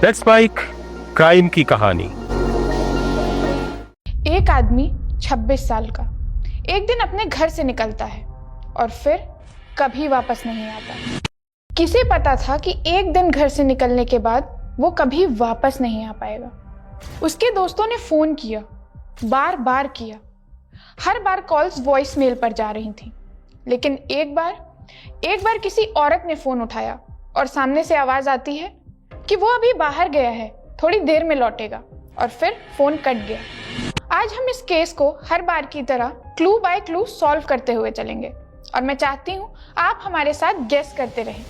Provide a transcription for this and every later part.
Let's spike crime की कहानी। एक आदमी 26 साल का एक दिन अपने घर से निकलता है और फिर कभी वापस नहीं आता। किसे पता था कि एक दिन घर से निकलने के बाद वो कभी वापस नहीं आ पाएगा। उसके दोस्तों ने फोन किया, बार बार किया। हर बार कॉल्स वॉइस मेल पर जा रही थी, लेकिन एक बार किसी औरत ने फोन उठाया और सामने से आवाज आती है कि वो अभी बाहर गया है, थोड़ी देर में लौटेगा, और फिर फोन कट गया। आज हम इस केस को हर बार की तरह क्लू बाय क्लू सॉल्व करते हुए चलेंगे और मैं चाहती हूँ आप हमारे साथ गेस करते रहें।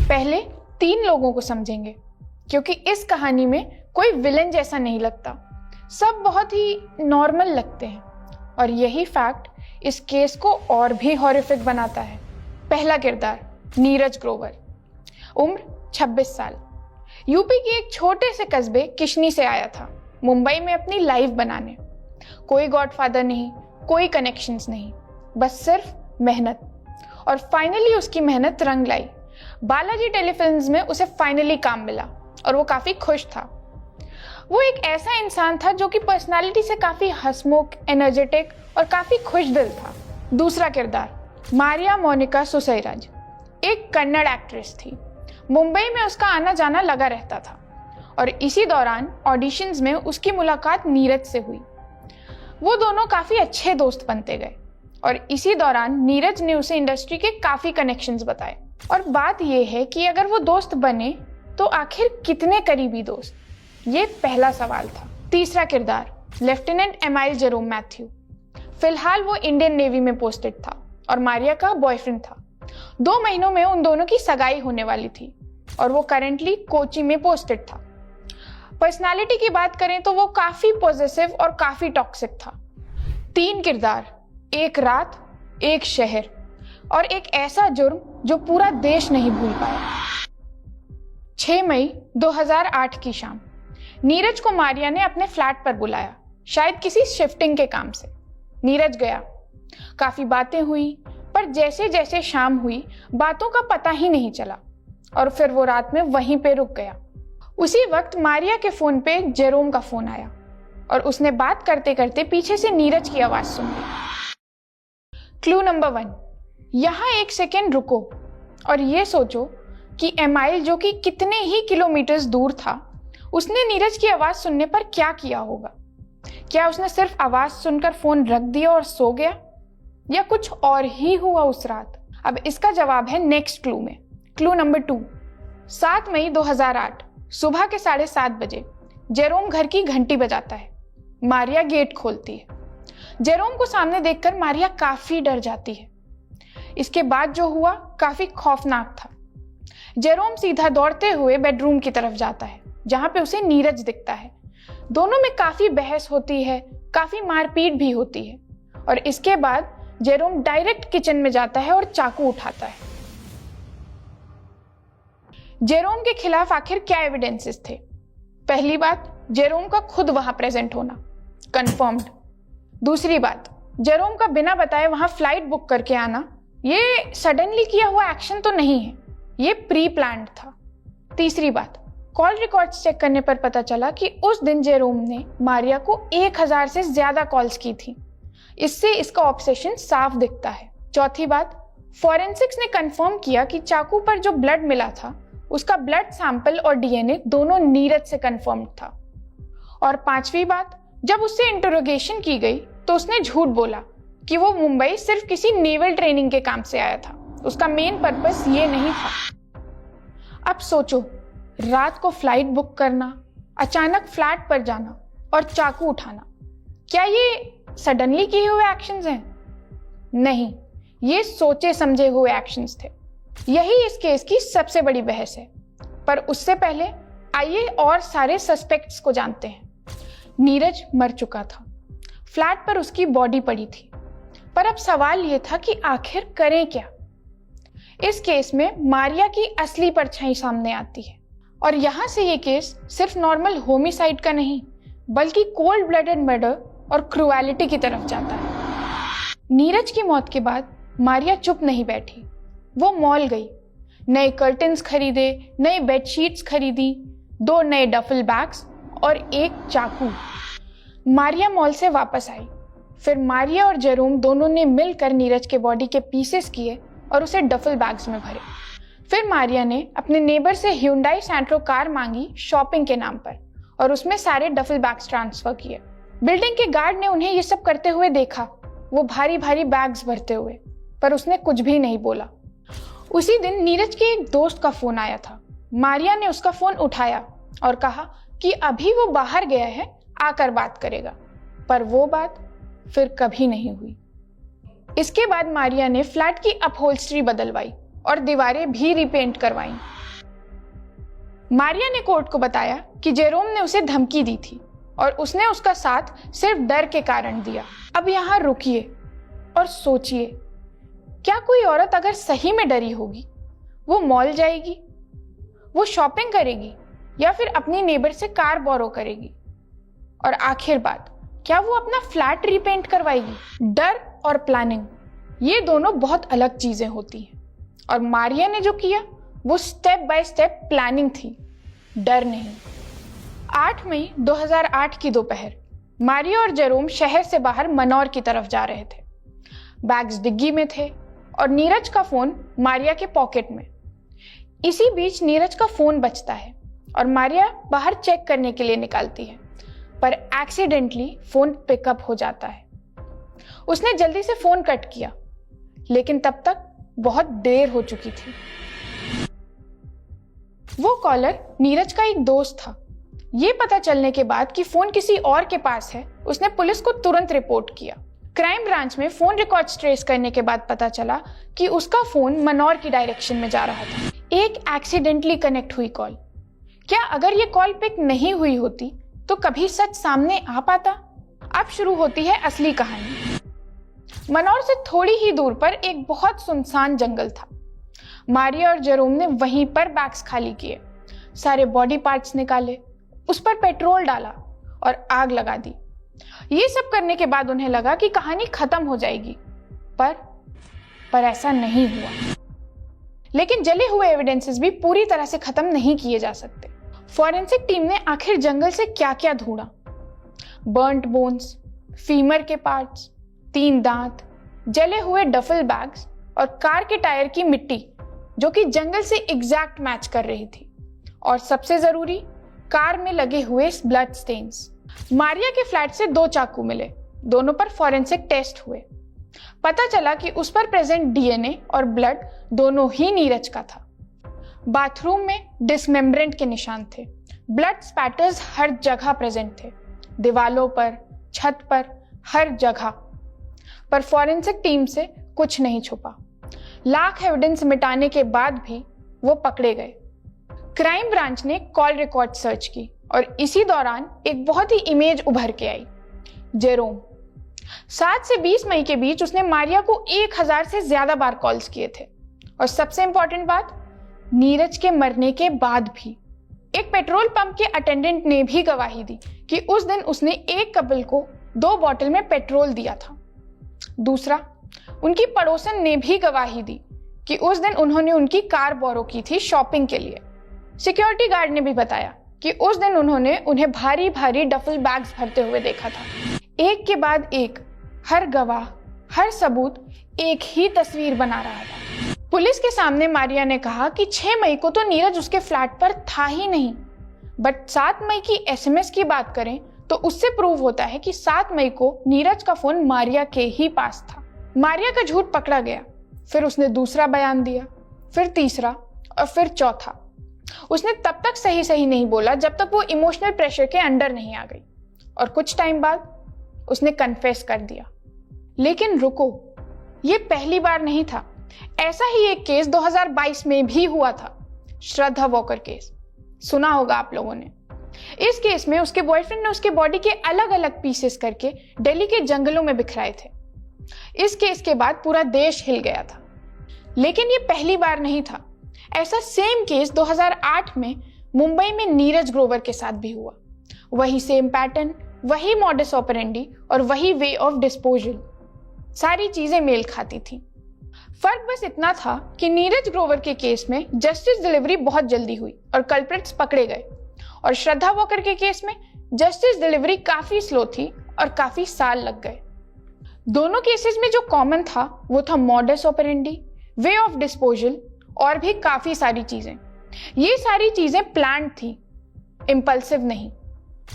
पहले 3 लोगों को समझेंगे, क्योंकि इस कहानी में कोई विलन जैसा नहीं लगता, सब बहुत ही नॉर्मल लगते हैं और यही फैक्ट इस केस को और भी हॉरिफिक बनाता है। पहला किरदार नीरज ग्रोवर, उम्र 26 साल, यूपी के एक छोटे से कस्बे किशनी से आया था मुंबई में अपनी लाइफ बनाने। कोई गॉडफादर नहीं, कोई कनेक्शंस नहीं, बस सिर्फ मेहनत। और फाइनली उसकी मेहनत रंग लाई। बालाजी टेलीफिल्म्स में उसे फाइनली काम मिला और वो काफी खुश था। वो एक ऐसा इंसान था जो कि पर्सनालिटी से काफी हंसमुख, एनर्जेटिक और काफी खुश दिल था। दूसरा किरदार मारिया मोनिका सुसैराज, एक कन्नड़ एक्ट्रेस थी। मुंबई में उसका आना जाना लगा रहता था और इसी दौरान ऑडिशंस में उसकी मुलाकात नीरज से हुई। वो दोनों काफी अच्छे दोस्त बनते गए और इसी दौरान नीरज ने उसे इंडस्ट्री के काफी कनेक्शंस बताए। और बात यह है कि अगर वो दोस्त बने तो आखिर कितने करीबी दोस्त, ये पहला सवाल था। तीसरा किरदार लेफ्टिनेंट एमाइल जेरोम मैथ्यू, फिलहाल वो इंडियन नेवी में पोस्टेड था और मारिया का बॉयफ्रेंड था। 2 महीनों में उन दोनों की सगाई होने वाली थी और वो करेंटली कोची में पोस्टेड था। पर्सनालिटी की बात करें तो वो काफी पॉजिटिव और काफी टॉक्सिक था। 3 किरदार, एक रात, एक शहर और एक ऐसा जुर्म जो पूरा देश नहीं भूल पाया। 6 मई 2008 की शाम नीरज को मारिया ने अपने फ्लैट पर बुलाया, शायद किसी शिफ्टिंग के काम से। नीरज गया, काफी बातें हुई, पर जैसे जैसे शाम हुई बातों का पता ही नहीं चला और फिर वो रात में वहीं पे रुक गया। उसी वक्त मारिया के फोन पे जेरोम का फोन आया और उसने बात करते करते पीछे से नीरज की आवाज सुन ली। क्लू नंबर 1, यहाँ 1 सेकेंड रुको और ये सोचो कि एमाइल, जो कि कितने ही किलोमीटर्स दूर था, उसने नीरज की आवाज सुनने पर क्या किया होगा। क्या उसने सिर्फ आवाज सुनकर फोन रख दिया और सो गया, या कुछ और ही हुआ उस रात? अब इसका जवाब है नेक्स्ट क्लू में। क्लू नंबर 2, 7 मई 2008 सुबह के 7:30 बजे जेरोम घर की घंटी बजाता है। मारिया गेट खोलती है। जेरोम को सामने देखकर मारिया काफी डर जाती है। इसके बाद जो हुआ काफी खौफनाक था। जेरोम सीधा दौड़ते हुए बेडरूम की तरफ जाता है, जहां पे उसे नीरज दिखता है। दोनों में काफी बहस होती है, काफी मारपीट भी होती है और इसके बाद जेरोम डायरेक्ट किचन में जाता है और चाकू उठाता है। जेरोम के खिलाफ आखिर क्या एविडेंसेस थे? पहली बात, जेरोम का खुद वहां प्रेजेंट होना, कंफर्म्ड। दूसरी बात, जेरोम का बिना बताए वहां फ्लाइट बुक करके आना, ये सडनली किया हुआ एक्शन तो नहीं है, ये प्री प्लान्ड था। तीसरी बात, कॉल रिकॉर्ड्स चेक करने पर पता चला कि उस दिन जेरोम ने मारिया को 1000 से ज्यादा कॉल्स की थी। इससे इसका ऑब्सेशन साफ दिखता है। चौथी बात, फॉरेंसिक्स ने कंफर्म किया कि चाकू पर जो ब्लड मिला था उसका ब्लड सैंपल और डीएनए दोनों नीरज से कंफर्म्ड था। और पांचवी बात, जब उससे इंटरोगेशन की गई तो उसने झूठ बोला कि वो मुंबई सिर्फ किसी नेवल ट्रेनिंग के काम से आया था, उसका मेन पर्पस ये नहीं था। अब सोचो, रात को फ्लाइट बुक करना, अचानक फ्लैट पर जाना और चाकू उठाना, क्या ये सडनली किए हुए एक्शंस हैं? नहीं, ये सोचे समझे हुए एक्शंस थे। यही इस केस की सबसे बड़ी बहस है। पर उससे पहले आइए और सारे सस्पेक्ट्स को जानते हैं। नीरज मर चुका था, फ्लैट पर उसकी बॉडी पड़ी थी, पर अब सवाल यह था कि आखिर करें क्या? इस केस में मारिया की असली परछाई सामने आती है और यहां से ये केस सिर्फ नॉर्मल होमिसाइड का नहीं, बल्कि कोल्ड ब्लडेड मर्डर और क्रूएलिटी की तरफ जाता है। नीरज की मौत के बाद मारिया चुप नहीं बैठी, वो मॉल गई, नए कर्टन्स खरीदे, नए बेडशीट्स खरीदी, 2 नए डफल बैग्स और एक चाकू। मारिया मॉल से वापस आई। फिर मारिया और जेरोम दोनों ने मिलकर नीरज के बॉडी के पीसेस किए और उसे डफल बैग्स में भरे। फिर मारिया ने अपने नेबर से ह्यूंडई सैंट्रो कार मांगी शॉपिंग के नाम पर और उसमें सारे डफल बैग्स ट्रांसफर किए। बिल्डिंग के गार्ड ने उन्हें ये सब करते हुए देखा, वो भारी भारी बैग्स भरते हुए, पर उसने कुछ भी नहीं बोला। उसी दिन नीरज के एक दोस्त का फोन आया था। मारिया ने उसका फोन उठाया और कहा कि अभी वो बाहर गया है, आकर बात करेगा, पर वो बात फिर कभी नहीं हुई। इसके बाद मारिया ने फ्लैट की अपहोल्स्ट्री बदलवाई और दीवारें भी रिपेंट करवाई। मारिया ने कोर्ट को बताया कि जेरोम ने उसे धमकी दी थी और उसने उसका साथ सिर्फ डर के कारण दिया। अब यहाँ रुकिए और सोचिए, क्या कोई औरत अगर सही में डरी होगी, वो मॉल जाएगी, वो शॉपिंग करेगी या फिर अपनी नेबर से कार बोरो करेगी? और आखिर बात, क्या वो अपना फ्लैट रिपेंट करवाएगी? डर और प्लानिंग, ये दोनों बहुत अलग चीजें होती हैं। और मारिया ने जो किया वो स्टेप बाय स्टेप प्लानिंग थी, डर नहीं। 8 मई 2008 की दोपहर मारिया और जेरोम शहर से बाहर मनौर की तरफ जा रहे थे। बैग्स डिग्गी में थे और नीरज का फोन मारिया के पॉकेट में। इसी बीच नीरज का फोन बजता है और मारिया बाहर चेक करने के लिए निकालती है, पर एक्सीडेंटली फोन पिकअप हो जाता है। उसने जल्दी से फोन कट किया, लेकिन तब तक बहुत देर हो चुकी थी। वो कॉलर नीरज का एक दोस्त था। ये पता चलने के बाद कि फोन किसी और के पास है, उसने पुलिस को तुरंत रिपोर्ट किया। क्राइम ब्रांच में फोन रिकॉर्ड्स ट्रेस करने के बाद पता चला कि उसका फोन मनौर की डायरेक्शन में जा रहा था। एक एक्सीडेंटली कनेक्ट हुई कॉल। क्या अगर ये कॉल पिक नहीं हुई होती तो कभी सच सामने आ पाता? अब शुरू होती है असली कहानी। मनौर से थोड़ी ही दूर पर एक बहुत सुनसान जंगल था। मारिया और जेरोम ने वहीं पर बैग्स खाली किए, सारे बॉडी पार्ट्स निकाले, उस पर पेट्रोल डाला और आग लगा दी। ये सब करने के बाद उन्हें लगा कि कहानी खत्म हो जाएगी, पर ऐसा नहीं हुआ। लेकिन जले हुए एविडेंसेस भी पूरी तरह से खत्म नहीं किए जा सकते। फॉरेंसिक टीम ने आखिर जंगल से क्या क्या ढूंढा। बर्न्ट बोन्स, फीमर के पार्ट्स, 3 दांत, जले हुए डफल बैग्स और कार के टायर की मिट्टी जो कि जंगल से एग्जैक्ट मैच कर रही थी, और सबसे जरूरी, कार में लगे हुए ब्लड स्टेन्स। मारिया के फ्लैट से 2 चाकू मिले, दोनों पर फॉरेंसिक टेस्ट हुए। पता चला कि उस पर प्रेजेंट डीएनए और ब्लड दोनों ही नीरज का था। बाथरूम में डिसमेम्बरेंट के निशान थे। ब्लड स्पैटर्स हर जगह प्रेजेंट थे, दीवालों पर, छत पर, हर जगह। पर फॉरेंसिक टीम से कुछ नहीं छुपा। लाख एविडेंस मिटाने के बाद भी वो पकड़े गए। क्राइम ब्रांच ने कॉल रिकॉर्ड सर्च की और इसी दौरान एक बहुत ही इमेज उभर के आई। जेरोम 7 से 20 मई के बीच उसने मारिया को 1000 से ज्यादा बार कॉल्स किए थे। और सबसे इंपॉर्टेंट बात, नीरज के मरने के बाद भी। एक पेट्रोल पंप के अटेंडेंट ने भी गवाही दी कि उस दिन उसने एक कपल को 2 बॉटल में पेट्रोल दिया था। दूसरा, उनकी पड़ोसन ने भी गवाही दी कि उस दिन उन्होंने उनकी कार बोरो की थी शॉपिंग के लिए। सिक्योरिटी गार्ड ने भी बताया कि उस दिन उन्होंने उन्हें भारी भारी डफल बैग्स भरते हुए देखा था। एक के बाद एक हर गवाह, हर सबूत एक ही तस्वीर बना रहा था। पुलिस के सामने मारिया ने कहा कि 6 मई को तो नीरज उसके फ्लैट पर था ही नहीं, बट 7 मई की एसएमएस की बात करें तो उससे प्रूव होता है कि 7 मई को नीरज का फोन मारिया के ही पास था। मारिया का झूठ पकड़ा गया। फिर उसने दूसरा बयान दिया, फिर तीसरा और फिर चौथा। उसने तब तक सही नहीं बोला जब तक वो इमोशनल प्रेशर के अंडर नहीं आ गई, और कुछ टाइम बाद उसने कन्फेस कर दिया। लेकिन रुको, ये पहली बार नहीं था। ऐसा ही एक केस 2022 में भी हुआ था, श्रद्धा वॉकर केस। सुना होगा आप लोगों ने। इस केस में उसके बॉयफ्रेंड ने उसके बॉडी के अलग अलग पीसेस करके दिल्ली के जंगलों में बिखराए थे। इस केस के बाद पूरा देश हिल गया था। लेकिन ये पहली बार नहीं था। ऐसा सेम केस 2008 में मुंबई में नीरज ग्रोवर के साथ भी हुआ। वही सेम पैटर्न, वही मॉडस ऑपरेंडी और वही वे ऑफ डिस्पोजल, सारी चीजें मेल खाती थी। फर्क बस इतना था कि नीरज ग्रोवर के केस में जस्टिस डिलीवरी बहुत जल्दी हुई और कल्प्रिट्स पकड़े गए, और श्रद्धा वॉकर के केस में जस्टिस डिलीवरी काफी स्लो थी और काफी साल लग गए। दोनों केसेस में जो कॉमन था वो था modus operandi, way of disposal और भी काफी सारी चीजें। ये सारी चीजें प्लान्ड थी, इम्पल्सिव नहीं।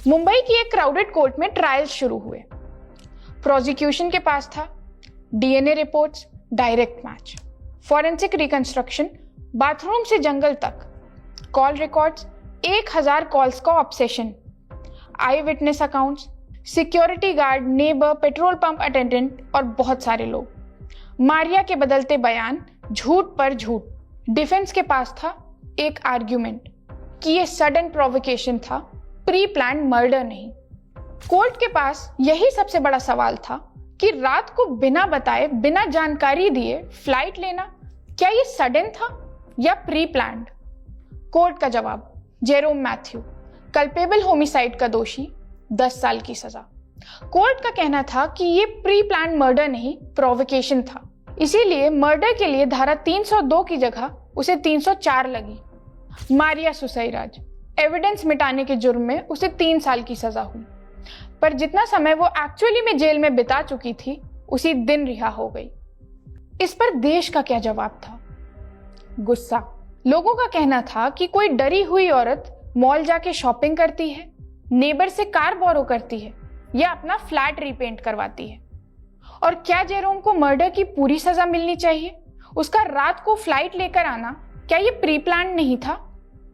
मुंबई की एक क्राउडेड कोर्ट में ट्रायल्स शुरू हुए। प्रोसिक्यूशन के पास था DNA reports, direct match, forensic reconstruction, bathroom से जंगल तक, कॉल रिकॉर्ड्स, 1000 कॉल्स का obsession, eye witness accounts, security guard, neighbour, petrol pump attendant और बहुत सारे लोग। मारिया के बदलते बयान, झूठ पर झूठ। डिफेंस के पास था एक आर्ग्यूमेंट कि ये सडन प्रोवोकेशन था, प्री प्लान मर्डर नहीं। कोर्ट के पास यही सबसे बड़ा सवाल था कि रात को बिना बताए, बिना जानकारी दिए फ्लाइट लेना, क्या ये सडन था या प्री प्लान्ड? कोर्ट का जवाब, जेरोम मैथ्यू, कल्पेबल होमिसाइड का दोषी, 10 साल की सजा। कोर्ट का कहना था कि ये प्री प्लान्ड मर्डर नहीं, प्रोवोकेशन था, इसीलिए मर्डर के लिए धारा 302 की जगह उसे 304 लगी। मारिया सुसैराज, एविडेंस मिटाने के जुर्म में उसे 3 साल की सजा हुई, पर जितना समय वो एक्चुअली में जेल में बिता चुकी थी उसी दिन रिहा हो गई। इस पर देश का क्या जवाब था? गुस्सा। लोगों का कहना था कि कोई डरी हुई औरत मॉल जाके शॉपिंग करती है, नेबर से कार बोरो करती है या अपना फ्लैट रीपेंट करवाती है। और क्या जेरोम को मर्डर की पूरी सजा मिलनी चाहिए? उसका रात को फ्लाइट लेकर आना, क्या ये प्री प्लान नहीं था?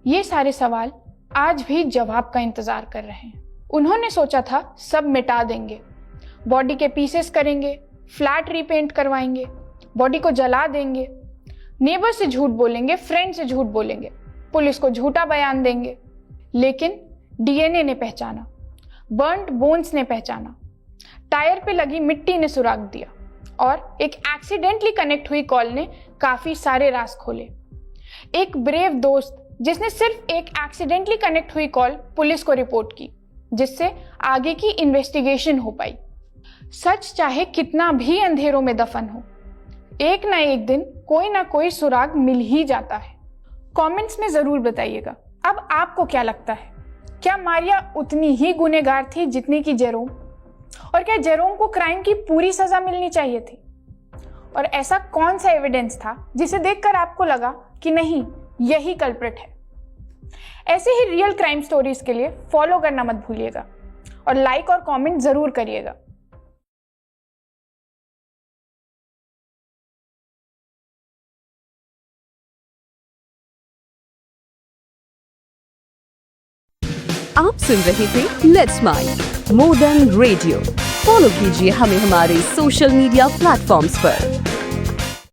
ये सारे सवाल आज भी जवाब का इंतजार कर रहे हैं। उन्होंने सोचा था सब मिटा देंगे, बॉडी के पीसेस करेंगे, फ्लैट रीपेंट करवाएंगे, बॉडी को जला देंगे, नेबर से झूठ बोलेंगे, फ्रेंड से झूठ बोलेंगे, पुलिस को झूठा बयान देंगे। लेकिन डीएनए ने पहचाना, बर्न्ड बोन्स ने पहचाना, टायर पे लगी मिट्टी ने सुराग दिया, और एक एक्सीडेंटली कनेक्ट हुई कॉल ने काफी सारे राज खोले। एक ब्रेव दोस्त जिसने सिर्फ एक एक्सीडेंटली कनेक्ट हुई कॉल पुलिस को रिपोर्ट की, जिससे आगे की इन्वेस्टिगेशन हो पाई। सच चाहे कितना भी अंधेरों में दफन हो, एक ना एक दिन कोई ना कोई सुराग मिल ही जाता है। कमेंट्स में जरूर बताइएगा, अब आपको क्या लगता है? क्या मारिया उतनी ही गुनहगार थी जितनी कि जेरोम? और क्या जेरोम को क्राइम की पूरी सजा मिलनी चाहिए थी? और ऐसा कौन सा एविडेंस था जिसे देखकर आपको लगा कि नहीं, यही कल्प्रिट है? ऐसे ही रियल क्राइम स्टोरीज के लिए फॉलो करना मत भूलिएगा और लाइक और कमेंट जरूर करिएगा। आप सुन रहे थे let's mind more than radio. Follow कीजिए हमें हमारे सोशल मीडिया प्लेटफॉर्म्स पर।